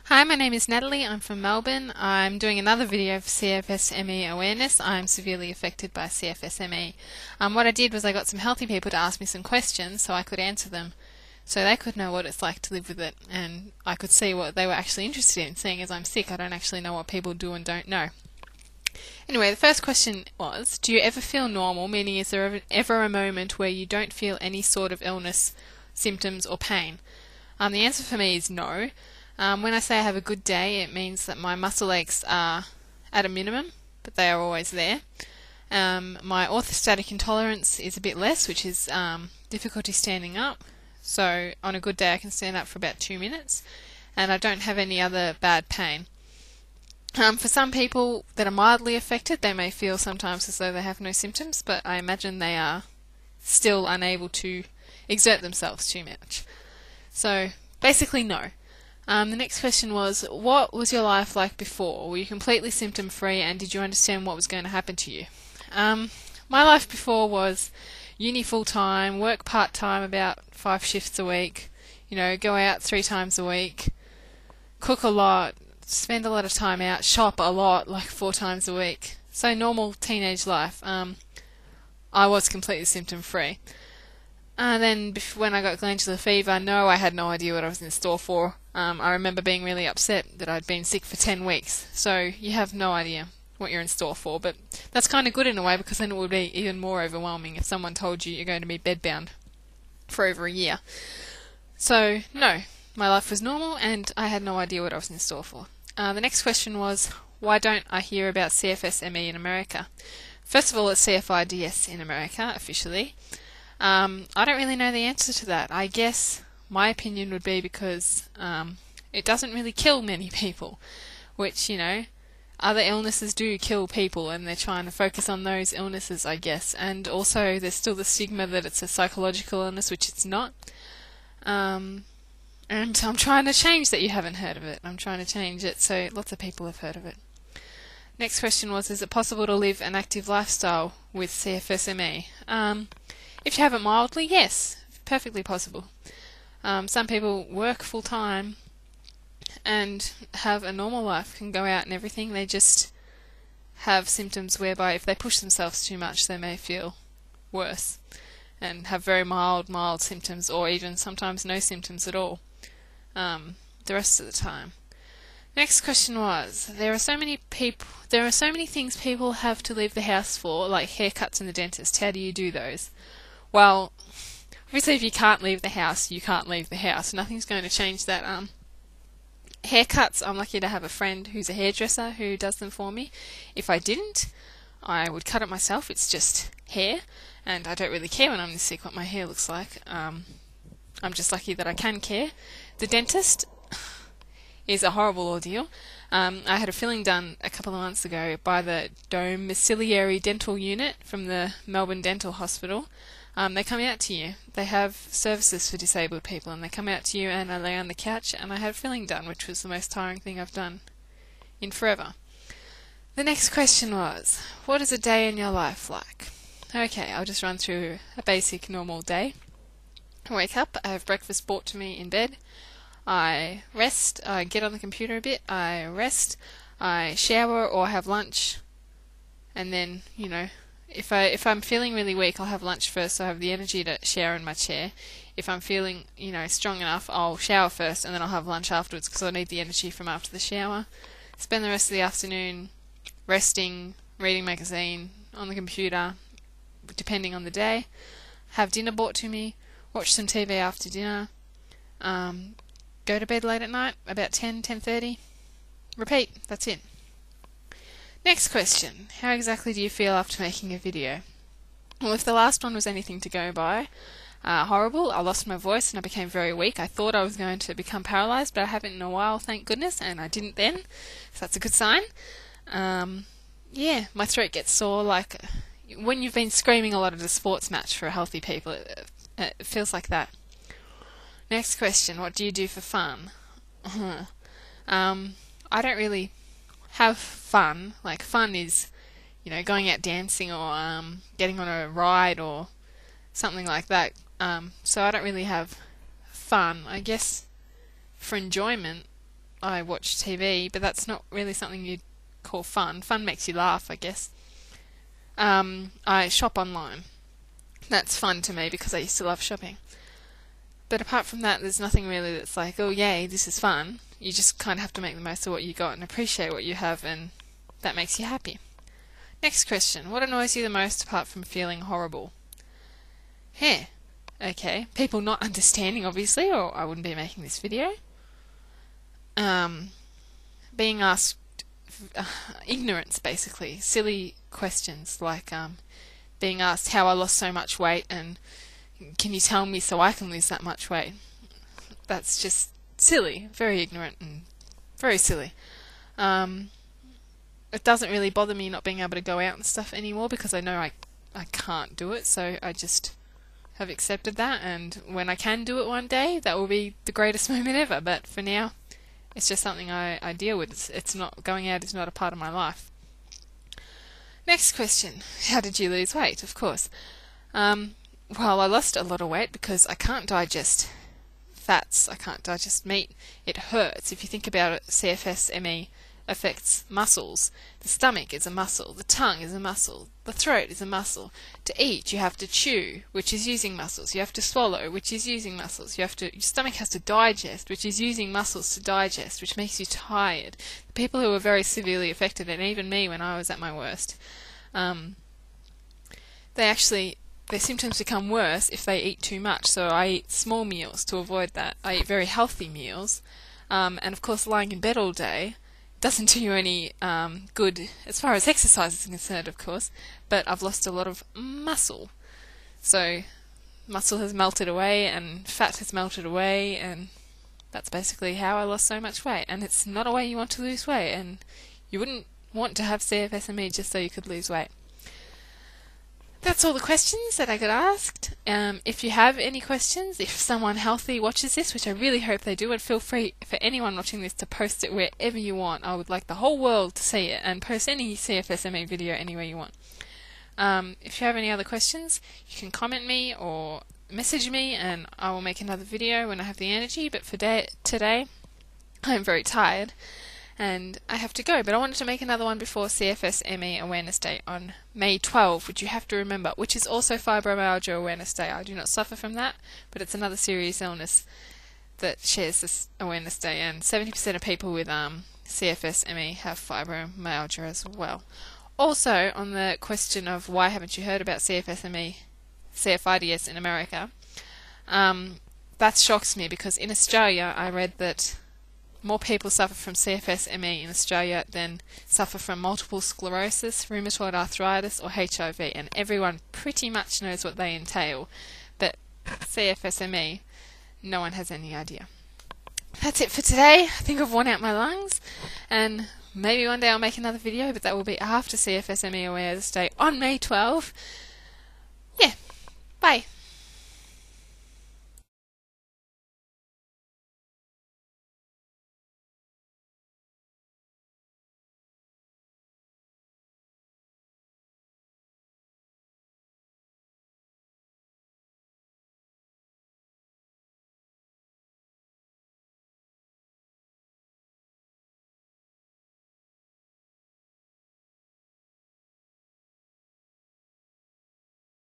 Hi, my name is Natalie. I'm from Melbourne. I'm doing another video for CFS ME awareness. I'm severely affected by CFS ME. What I did was I got some healthy people to ask me some questions so I could answer them, so they could know what it's like to live with it, and I could see what they were actually interested in. Seeing as I'm sick, I don't actually know what people do and don't know. Anyway, the first question was, do you ever feel normal? Meaning, is there ever a moment where you don't feel any sort of illness, symptoms or pain? The answer for me is no. When I say I have a good day, it means that my muscle aches are at a minimum, but they are always there. My orthostatic intolerance is a bit less, which is difficulty standing up. So on a good day I can stand up for about 2 minutes, and I don't have any other bad pain. For some people that are mildly affected, they may feel sometimes as though they have no symptoms, but I imagine they are still unable to exert themselves too much. So basically no. The next question was, what was your life like before? Were you completely symptom free, and did you understand what was going to happen to you? My life before was uni full time, work part time about 5 shifts a week, go out 3 times a week, cook a lot, spend a lot of time out, shop a lot, like 4 times a week. So normal teenage life. I was completely symptom free. Then when I got glandular fever, no, I had no idea what I was in store for. I remember being really upset that I'd been sick for 10 weeks. So you have no idea what you're in store for, but that's kind of good in a way, because then it would be even more overwhelming if someone told you you're going to be bedbound for over a year. So no, my life was normal and I had no idea what I was in store for. The next question was, why don't I hear about CFS ME in America? First of all, it's CFIDS in America officially. I don't really know the answer to that. I guess my opinion would be because it doesn't really kill many people, which, other illnesses do kill people, and they're trying to focus on those illnesses, I guess. And also there's still the stigma that it's a psychological illness, which it's not. And I'm trying to change that you haven't heard of it. I'm trying to change it so lots of people have heard of it. Next question was, is it possible to live an active lifestyle with CFS ME? If you have it mildly, yes, perfectly possible. Some people work full time and have a normal life, can go out and everything. They just have symptoms whereby if they push themselves too much, they may feel worse and have very mild symptoms, or even sometimes no symptoms at all the rest of the time. Next question was, there are so many things people have to leave the house for, like haircuts and the dentist. How do you do those? Well, obviously if you can't leave the house, you can't leave the house. Nothing's going to change that. Haircuts, I'm lucky to have a friend who's a hairdresser who does them for me. If I didn't, I would cut it myself. It's just hair, and I don't really care when I'm this sick what my hair looks like. I'm just lucky that I can care. The dentist is a horrible ordeal. I had a filling done a couple of months ago by the domiciliary dental unit from the Melbourne Dental Hospital. They come out to you. They have services for disabled people, and they come out to you, and I lay on the couch and I had filling done, which was the most tiring thing I've done in forever. The next question was, what is a day in your life like? Okay, I'll just run through a basic normal day. I wake up, I have breakfast brought to me in bed, I rest, I get on the computer a bit, I rest, I shower or have lunch, and then, if I'm feeling really weak, I'll have lunch first so I have the energy to shower in my chair. If I'm feeling, strong enough, I'll shower first and then I'll have lunch afterwards, because I need the energy from after the shower. Spend the rest of the afternoon resting, reading magazine, on the computer, depending on the day. Have dinner brought to me, watch some TV after dinner, go to bed late at night, about 10:30. Repeat, that's it. Next question, how exactly do you feel after making a video? Well, if the last one was anything to go by, horrible. I lost my voice and I became very weak. I thought I was going to become paralysed, but I haven't in a while, thank goodness, and I didn't then, so that's a good sign. My throat gets sore, like when you've been screaming a lot at a sports match for healthy people, it feels like that. Next question, what do you do for fun? I don't really have fun. Like, fun is, going out dancing or getting on a ride or something like that. So I don't really have fun. I guess for enjoyment, I watch TV, but that's not really something you'd call fun. Fun makes you laugh, I guess. I shop online. That's fun to me because I used to love shopping. But apart from that, there's nothing really that's like, oh yay, this is fun. You just kind of have to make the most of what you got and appreciate what you have, and that makes you happy. Next question. What annoys you the most apart from feeling horrible? Okay. People not understanding, obviously, or I wouldn't be making this video. Being asked ignorance, basically. Silly questions like being asked how I lost so much weight and can you tell me so I can lose that much weight? That's just silly, very ignorant and very silly. It doesn't really bother me not being able to go out and stuff anymore because I know I can't do it, so I just have accepted that, and when I can do it one day, that will be the greatest moment ever, but for now, it's just something I deal with. It's not, going out is not a part of my life. Next question. How did you lose weight? Of course. Well, I lost a lot of weight because I can't digest fats. I can't digest meat. It hurts. If you think about it, CFS ME affects muscles. The stomach is a muscle. The tongue is a muscle. The throat is a muscle. To eat, you have to chew, which is using muscles. You have to swallow, which is using muscles. Your stomach has to digest, which is using muscles to digest, which makes you tired. The people who are very severely affected, and even me when I was at my worst, their symptoms become worse if they eat too much. So I eat small meals to avoid that. I eat very healthy meals. And of course, lying in bed all day doesn't do you any good as far as exercise is concerned, of course, but I've lost a lot of muscle. So muscle has melted away and fat has melted away, and that's basically how I lost so much weight. And it's not a way you want to lose weight, and you wouldn't want to have CFSME just so you could lose weight. That's all the questions that I got asked. If you have any questions, if someone healthy watches this, which I really hope they do, and feel free for anyone watching this to post it wherever you want. I would like the whole world to see it, and post any CFSME video anywhere you want. If you have any other questions, you can comment me or message me, and I will make another video when I have the energy. But for today, I am very tired and I have to go, but I wanted to make another one before CFS-ME Awareness Day on May 12, which you have to remember, which is also Fibromyalgia Awareness Day. I do not suffer from that, but it's another serious illness that shares this Awareness Day, and 70% of people with CFS-ME have fibromyalgia as well. Also, on the question of why haven't you heard about CFS-ME, CFIDS in America, that shocks me, because in Australia I read that more people suffer from CFS-ME in Australia than suffer from multiple sclerosis, rheumatoid arthritis or HIV, and everyone pretty much knows what they entail, but CFS-ME, no one has any idea. That's it for today. I think I've worn out my lungs, and maybe one day I'll make another video, but that will be after CFS-ME Awareness Day on May 12. Yeah, bye.